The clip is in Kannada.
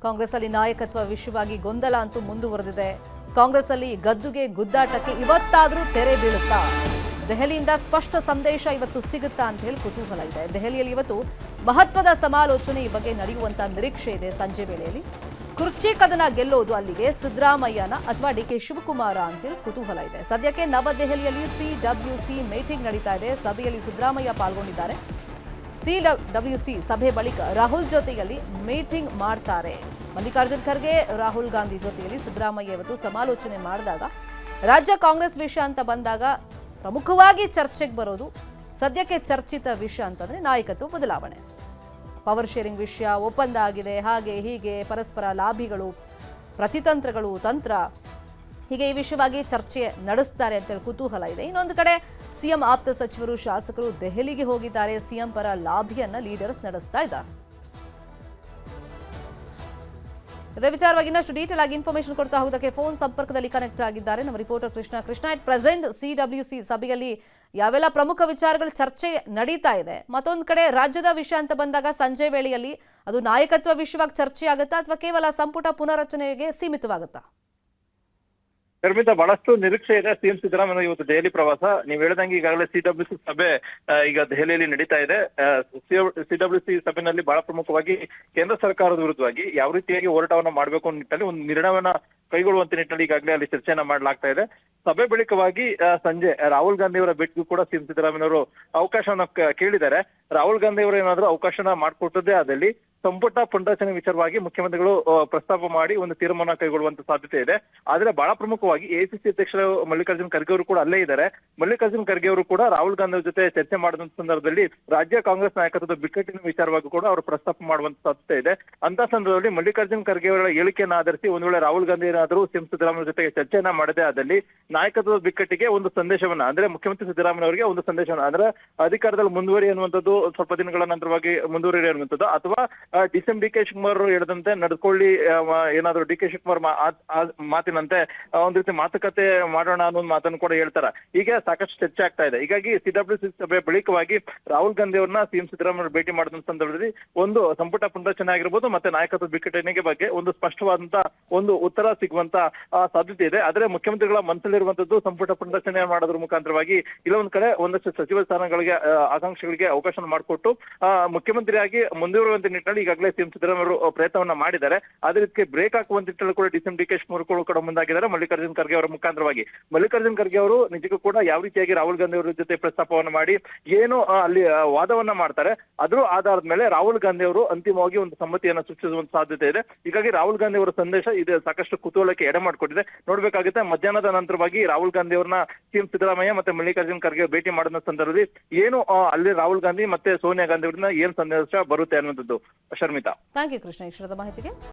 ಕಾಂಗ್ರೆಸ್ ಅಲ್ಲಿ ನಾಯಕತ್ವ ವಿಷಯವಾಗಿ ಗೊಂದಲ ಅಂತೂ ಮುಂದುವರೆದಿದೆ. ಕಾಂಗ್ರೆಸ್ ಅಲ್ಲಿ ಗದ್ದುಗೆ ಗುದ್ದಾಟಕ್ಕೆ ಇವತ್ತಾದರೂ ತೆರೆ ಬೀಳುತ್ತಾ? ದೆಹಲಿಯಿಂದ ಸ್ಪಷ್ಟ ಸಂದೇಶ ಇವತ್ತು ಸಿಗುತ್ತಾ ಅಂತ ಹೇಳಿ ಕುತೂಹಲ ಇದೆ. ದೆಹಲಿಯಲ್ಲಿ ಇವತ್ತು ಮಹತ್ವದ ಸಮಾಲೋಚನೆ ಈ ಬಗ್ಗೆ ನಡೆಯುವಂತ ನಿರೀಕ್ಷೆ ಇದೆ. ಸಂಜೆ ವೇಳೆಯಲ್ಲಿ ಕುರ್ಚಿ ಕದನ ಗೆಲ್ಲೋದು ಅಲ್ಲಿಗೆ ಸಿದ್ದರಾಮಯ್ಯನ ಅಥವಾ ಡಿಕೆ ಶಿವಕುಮಾರ ಅಂತೇಳಿ ಕುತೂಹಲ ಇದೆ. ಸದ್ಯಕ್ಕೆ ನವದೆಹಲಿಯಲ್ಲಿ ಸಿಡಬ್ಲ್ಯೂಸಿ ಮೀಟಿಂಗ್ ನಡೀತಾ ಇದೆ. ಸಭೆಯಲ್ಲಿ ಸಿದ್ದರಾಮಯ್ಯ ಪಾಲ್ಗೊಂಡಿದ್ದಾರೆ. ಸಿಡಬ್ಲ್ಯೂಸಿ ಸಭೆ ಬಳಿಕ ರಾಹುಲ್ ಜೊತೆಯಲ್ಲಿ ಮೀಟಿಂಗ್ ಮಾಡ್ತಾರೆ. ಮಲ್ಲಿಕಾರ್ಜುನ್ ಖರ್ಗೆ ರಾಹುಲ್ ಗಾಂಧಿ ಜೊತೆಯಲ್ಲಿ ಸಿದ್ದರಾಮಯ್ಯ ಇವತ್ತು ಸಮಾಲೋಚನೆ ಮಾಡಿದಾಗ ರಾಜ್ಯ ಕಾಂಗ್ರೆಸ್ ವಿಷಯ ಅಂತ ಬಂದಾಗ ಪ್ರಮುಖವಾಗಿ ಚರ್ಚೆಗೆ ಬರೋದು ಸದ್ಯಕ್ಕೆ ಚರ್ಚಿತ ವಿಷಯ ಅಂತಂದ್ರೆ ನಾಯಕತ್ವ ಬದಲಾವಣೆ, ಪವರ್ ಶೇರಿಂಗ್ ವಿಷಯ, ಒಪ್ಪಂದ ಆಗಿದೆ, ಹಾಗೆ ಹೀಗೆ ಪರಸ್ಪರ ಲಾಭಿಗಳು, ಪ್ರತಿತಂತ್ರಗಳು, ತಂತ್ರ, ಹೀಗೆ ಈ ವಿಷಯವಾಗಿ ಚರ್ಚೆ ನಡೆಸ್ತಾರೆ ಅಂತೇಳಿ ಕುತೂಹಲ ಇದೆ. ಇನ್ನೊಂದು ಕಡೆ ಸಿಎಂ ಆಪ್ತ ಸಚಿವರು, ಶಾಸಕರು ದೆಹಲಿಗೆ ಹೋಗಿದ್ದಾರೆ. ಸಿಎಂ ಪರ ಲಾಭಿಯನ್ನ ಲೀಡರ್ಸ್ ನಡೆಸ್ತಾ ಇದ್ದಾರೆ. ಇದೇ ವಿಚಾರವಾಗಿ ಇನ್ನಷ್ಟು ಡೀಟೇಲ್ ಆಗಿ ಇನ್ಫಾರ್ಮೇಶನ್ ಕೊಡ್ತಾ ಹೋಗೋದಕ್ಕೆ ಫೋನ್ ಸಂಪರ್ಕದಲ್ಲಿ ಕನೆಕ್ಟ್ ಆಗಿದ್ದಾರೆ ನಮ್ಮ reporter Krishna. At present CWC ಸಭೆಯಲ್ಲಿ ಯಾವೆಲ್ಲ ಪ್ರಮುಖ ವಿಚಾರಗಳು ಚರ್ಚೆ ನಡೀತಾ ಇದೆ? ಮತ್ತೊಂದು ಕಡೆ ರಾಜ್ಯದ ವಿಷಯ ಅಂತ ಬಂದಾಗ ಸಂಜೆ ವೇಳೆಯಲ್ಲಿ ಅದು ನಾಯಕತ್ವ ವಿಷಯವಾಗಿ ಚರ್ಚೆ ಆಗುತ್ತಾ ಅಥವಾ ಕೇವಲ ಸಂಪುಟ ಪುನರಚನೆಗೆ ಸೀಮಿತವಾಗುತ್ತಾ? ಶರ್ಮಿತಾ, ಬಹಳಷ್ಟು ನಿರೀಕ್ಷೆ ಇದೆ. ಸಿಎಂ ಸಿದ್ದರಾಮಯ್ಯ ಇವತ್ತು ದೆಹಲಿ ಪ್ರವಾಸ. ನೀವು ಹೇಳಿದಂಗೆ ಈಗಾಗಲೇ ಸಿಡಬ್ಲ್ಯೂಸಿ ಸಭೆ ಈಗ ದೆಹಲಿಯಲ್ಲಿ ನಡೀತಾ ಇದೆ. ಸಿಡಬ್ಲ್ಯೂಸಿ ಸಭೆಯಲ್ಲಿ ಬಹಳ ಪ್ರಮುಖವಾಗಿ ಕೇಂದ್ರ ಸರ್ಕಾರದ ವಿರುದ್ಧವಾಗಿ ಯಾವ ರೀತಿಯಾಗಿ ಹೋರಾಟವನ್ನ ಮಾಡಬೇಕು ಅನ್ನೋ ನಿಟ್ಟಿನಲ್ಲಿ ಒಂದು ನಿರ್ಣಯವನ್ನ ಕೈಗೊಳ್ಳುವಂತ ನಿಟ್ಟಿನಲ್ಲಿ ಈಗಾಗಲೇ ಅಲ್ಲಿ ಚರ್ಚೆಯನ್ನ ಮಾಡಲಾಗ್ತಾ ಇದೆ. ಸಭೆ ಬಳಿಕವಾಗಿ ಸಂಜೆ ರಾಹುಲ್ ಗಾಂಧಿ ಅವರ ಭೇಟಿಗೂ ಕೂಡ ಸಿಎಂ ಸಿದ್ದರಾಮಯ್ಯ ಅವರು ಅವಕಾಶವನ್ನ ಕೇಳಿದ್ದಾರೆ. ರಾಹುಲ್ ಗಾಂಧಿ ಅವರು ಏನಾದ್ರು ಅವಕಾಶನ ಮಾಡಿಕೊಟ್ಟದ್ದೇ ಆದಲ್ಲಿ ಸಂಪುಟ ಪುನರಚನೆ ವಿಚಾರವಾಗಿ ಮುಖ್ಯಮಂತ್ರಿಗಳು ಪ್ರಸ್ತಾಪ ಮಾಡಿ ಒಂದು ತೀರ್ಮಾನ ಕೈಗೊಳ್ಳುವಂತ ಸಾಧ್ಯತೆ ಇದೆ. ಆದ್ರೆ ಬಹಳ ಪ್ರಮುಖವಾಗಿ ಎಐಸಿಸಿ ಅಧ್ಯಕ್ಷರು ಮಲ್ಲಿಕಾರ್ಜುನ್ ಖರ್ಗೆ ಅವರು ಕೂಡ ಅಲ್ಲೇ ಇದ್ದಾರೆ. ಮಲ್ಲಿಕಾರ್ಜುನ್ ಖರ್ಗೆ ಅವರು ಕೂಡ ರಾಹುಲ್ ಗಾಂಧಿ ಅವರ ಜೊತೆ ಚರ್ಚೆ ಮಾಡಿದಂತ ಸಂದರ್ಭದಲ್ಲಿ ರಾಜ್ಯ ಕಾಂಗ್ರೆಸ್ ನಾಯಕತ್ವದ ಬಿಕ್ಕಟ್ಟಿನ ವಿಚಾರವಾಗಿ ಕೂಡ ಅವರು ಪ್ರಸ್ತಾಪ ಮಾಡುವಂತ ಸಾಧ್ಯತೆ ಇದೆ. ಅಂತ ಸಂದರ್ಭದಲ್ಲಿ ಮಲ್ಲಿಕಾರ್ಜುನ್ ಖರ್ಗೆ ಅವರ ಹೇಳಿಕೆಯನ್ನು ಆಧರಿಸಿ ಒಂದು ವೇಳೆ ರಾಹುಲ್ ಗಾಂಧಿ ಏನಾದರೂ ಸಿಎಂ ಸಿದ್ದರಾಮಯ್ಯ ಜೊತೆಗೆ ಚರ್ಚೆಯನ್ನ ಮಾಡದೇ ಆದಲ್ಲಿ ನಾಯಕತ್ವದ ಬಿಕ್ಕಟ್ಟಿಗೆ ಒಂದು ಸಂದೇಶವನ್ನ, ಅಂದ್ರೆ ಮುಖ್ಯಮಂತ್ರಿ ಸಿದ್ದರಾಮಯ್ಯ ಅವರಿಗೆ ಒಂದು ಸಂದೇಶವನ್ನ, ಅಂದ್ರೆ ಅಧಿಕಾರದಲ್ಲಿ ಮುಂದುವರಿ ಅನ್ನುವಂಥದ್ದು ಸ್ವಲ್ಪ ದಿನಗಳ ನಂತರವಾಗಿ ಮುಂದುವರಿ ಅನ್ನುವಂಥದ್ದು, ಅಥವಾ ಡಿಕೆ ಶಿವಕುಮಾರ್ ಹೇಳಿದಂತೆ ನಡ್ಕೊಳ್ಳಿ, ಏನಾದ್ರು ಡಿಕೆ ಶಿವಕುಮಾರ್ ಮಾತಿನಂತೆ ಒಂದ್ ರೀತಿ ಮಾತುಕತೆ ಮಾಡೋಣ ಅನ್ನೋ ಮಾತನ್ನು ಕೂಡ ಹೇಳ್ತಾರೆ. ಹೀಗೆ ಸಾಕಷ್ಟು ಚರ್ಚೆ ಆಗ್ತಾ ಇದೆ. ಹೀಗಾಗಿ ಸಿಡಬ್ಲ್ಯೂಸಿ ಸಭೆ ಬಳಿಕವಾಗಿ ರಾಹುಲ್ ಗಾಂಧಿ ಅವರನ್ನ ಸಿಎಂ ಸಿದ್ದರಾಮಯ್ಯ ಭೇಟಿ ಮಾಡಿದ ಸಂದರ್ಭದಲ್ಲಿ ಒಂದು ಸಂಪುಟ ಪುನರಚನೆ ಆಗಿರ್ಬೋದು ಮತ್ತೆ ನಾಯಕತ್ವ ಬಿಕ್ಕಟ್ಟಿನ ಬಗ್ಗೆ ಒಂದು ಸ್ಪಷ್ಟವಾದಂತ ಒಂದು ಉತ್ತರ ಸಿಗುವಂತ ಸಾಧ್ಯತೆ ಇದೆ. ಆದ್ರೆ ಮುಖ್ಯಮಂತ್ರಿಗಳ ಮನಸ್ಸಲ್ಲಿರುವಂತದ್ದು ಸಂಪುಟ ಪುನರಚನೆ ಮಾಡೋದ್ರ ಮುಖಾಂತರವಾಗಿ ಇಲ್ಲೊಂದ್ ಕಡೆ ಒಂದಷ್ಟು ಸಚಿವ ಸ್ಥಾನಗಳಿಗೆ ಆಕಾಂಕ್ಷಿಗಳಿಗೆ ಅವಕಾಶ ಮಾಡಿಕೊಟ್ಟು ಮುಖ್ಯಮಂತ್ರಿಯಾಗಿ ಮುಂದುವರುವಂತ ನಿಟ್ಟಿನಲ್ಲಿ ಈಗಾಗಲೇ ಸಿಎಂ ಸಿದ್ದರಾಮಯ್ಯ ಅವರು ಪ್ರಯತ್ನವನ್ನ ಮಾಡಿದ್ದಾರೆ. ಅದೇ ರೀತಿ ಬ್ರೇಕ್ ಹಾಕುವಂತ ನಿಟ್ಟಿನಲ್ಲಿ ಕೂಡ ಡಿಕೆ ಶಿವಕುಮಾರ್ ಕೂಡ ಮುಂದಾಗಿದ್ದಾರೆ ಮಲ್ಲಿಕಾರ್ಜುನ್ ಖರ್ಗೆ ಅವರ ಮುಖಾಂತರವಾಗಿ. ಮಲ್ಲಿಕಾರ್ಜುನ್ ಖರ್ಗೆ ಅವರು ನಿಜಕ್ಕೂ ಕೂಡ ಯಾವ ರೀತಿಯಾಗಿ ರಾಹುಲ್ ಗಾಂಧಿ ಅವರ ಜೊತೆ ಪ್ರಸ್ತಾಪವನ್ನು ಮಾಡಿ ಏನು ಅಲ್ಲಿ ವಾದವನ್ನ ಮಾಡ್ತಾರೆ ಅದ್ರ ಆಧಾರದ ಮೇಲೆ ರಾಹುಲ್ ಗಾಂಧಿ ಅವರು ಅಂತಿಮವಾಗಿ ಒಂದು ಸಮ್ಮತಿಯನ್ನ ಸೂಚಿಸುವಂತ ಸಾಧ್ಯತೆ ಇದೆ. ಹೀಗಾಗಿ ರಾಹುಲ್ ಗಾಂಧಿ ಅವರ ಸಂದೇಶ ಇದು ಸಾಕಷ್ಟು ಕುತೂಹಲಕ್ಕೆ ಎಡೆ ಮಾಡಿಕೊಟ್ಟಿದೆ. ನೋಡ್ಬೇಕಾಗುತ್ತೆ ಮಧ್ಯಾಹ್ನದ ನಂತರವಾಗಿ ರಾಹುಲ್ ಗಾಂಧಿ ಅವರನ್ನ ಸಿಎಂ ಸಿದ್ದರಾಮಯ್ಯ ಮತ್ತೆ ಮಲ್ಲಿಕಾರ್ಜುನ್ ಖರ್ಗೆ ಭೇಟಿ ಮಾಡಿದ ಸಂದರ್ಭದಲ್ಲಿ ಏನು ಅಲ್ಲಿ ರಾಹುಲ್ ಗಾಂಧಿ ಮತ್ತೆ ಸೋನಿಯಾ ಗಾಂಧಿ ಅವರನ್ನ ಏನ್ ಸಂದೇಶ ಬರುತ್ತೆ ಅನ್ನುವಂಥದ್ದು. ಶರ್ಮಿತಾ, ಥ್ಯಾಂಕ್ ಯು ಕೃಷ್ಣ, ಇಷ್ಟದ ಮಾಹಿತಿಗೆ.